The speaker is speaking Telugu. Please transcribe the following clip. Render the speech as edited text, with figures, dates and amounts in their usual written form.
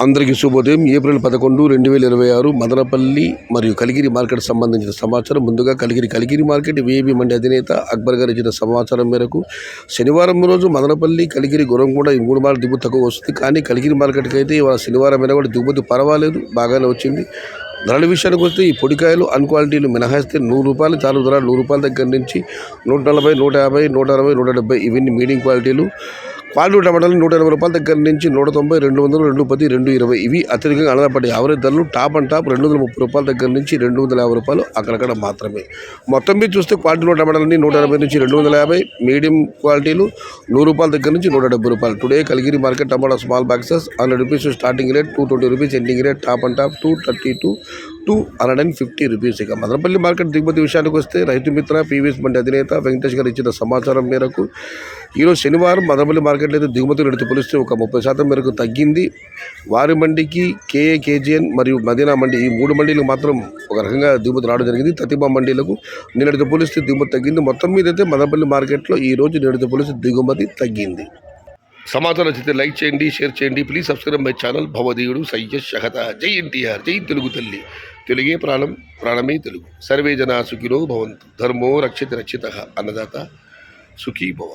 అందరికీ శుభోదయం. ఏప్రిల్ 11, 2026 మదనపల్లి మరియు కలిగిరి మార్కెట్ సంబంధించిన సమాచారం. ముందుగా కలిగిరి మార్కెట్ విఐబి మండి అధినేత అక్బర్ గారు ఇచ్చిన సమాచారం మేరకు శనివారం రోజు మదనపల్లి, కలిగిరి, గొరంగూడ ఈ 3 మార్లు దిగుబడి తక్కువ వస్తుంది. కానీ కలిగిరి మార్కెట్కి అయితే ఇవాళ శనివారం అయినా కూడా దిగుబడి పర్వాలేదు, బాగానే వచ్చింది. ధరల విషయానికి వస్తే ఈ పొడికాయలు అన్ క్వాలిటీలు మినహాయిస్తే ₹100 చాలు ధర. ₹100 దగ్గర నుంచి 140, 150, 160, 170 ఇవన్నీ మీడియం క్వాలిటీలు. క్వాలిటీ టమాటాలు ₹180 దగ్గర నుంచి 190, 200, 210, 220 ఇవి అత్యధికంగా అన్నదపడి యావరేజ్ ధరలు. టాప్ అండ్ టాప్ ₹230 దగ్గర నుంచి ₹250 అక్కడక్కడ మాత్రమే. మొత్తం మీద చూస్తే క్వాలిటీలో టమాటాలన్నీ 180 నుంచి 250, మీడియం క్వాలిటీలు ₹100 దగ్గర నుంచి ₹170. Today Kaligiri market tomato small boxes ₹100 starting rate, ₹220 ending rate. Top and top 232, ₹250. ఇక మదనపల్లి మార్కెట్ దిగుమతి విషయానికి వస్తే రైతు మిత్ర పీవీఎస్ మండి అధినేత వెంకటేష్ గారు ఇచ్చిన సమాచారం మేరకు ఈరోజు శనివారం మదనపల్లి మార్కెట్లో అయితే దిగుమతి రేటుతో పోలిస్తే ఒక 30% మేరకు తగ్గింది. వారి మండికి, కేఏ, కేజీఎన్ మరియు మదీనా మండి ఈ 3 మండీలకు మాత్రం ఒక రకంగా దిగుమతి రావడం జరిగింది. తతిబా మండీలకు నిన్నటితో పోలిస్తే దిగుమతి తగ్గింది. మొత్తం మీద అయితే మదనపల్లి మార్కెట్లో ఈ రోజు నిన్నటితో పోలిస్తే దిగుమతి తగ్గింది. సమాచారం నచ్చితే లైక్ చేయండి, షేర్ చేయండి. Please subscribe my channel. భవదీయుడు సయ్యద్ షహత. జై ఎన్టీఆర్, జై తెలుగు తల్లి. తెలుగే ప్రాణం, ప్రాణమే తెలుగు. సర్వే జనా సుఖినో భవంతు. ధర్మో రక్షిత రక్షిత. అన్నదాత సుఖీ భవ.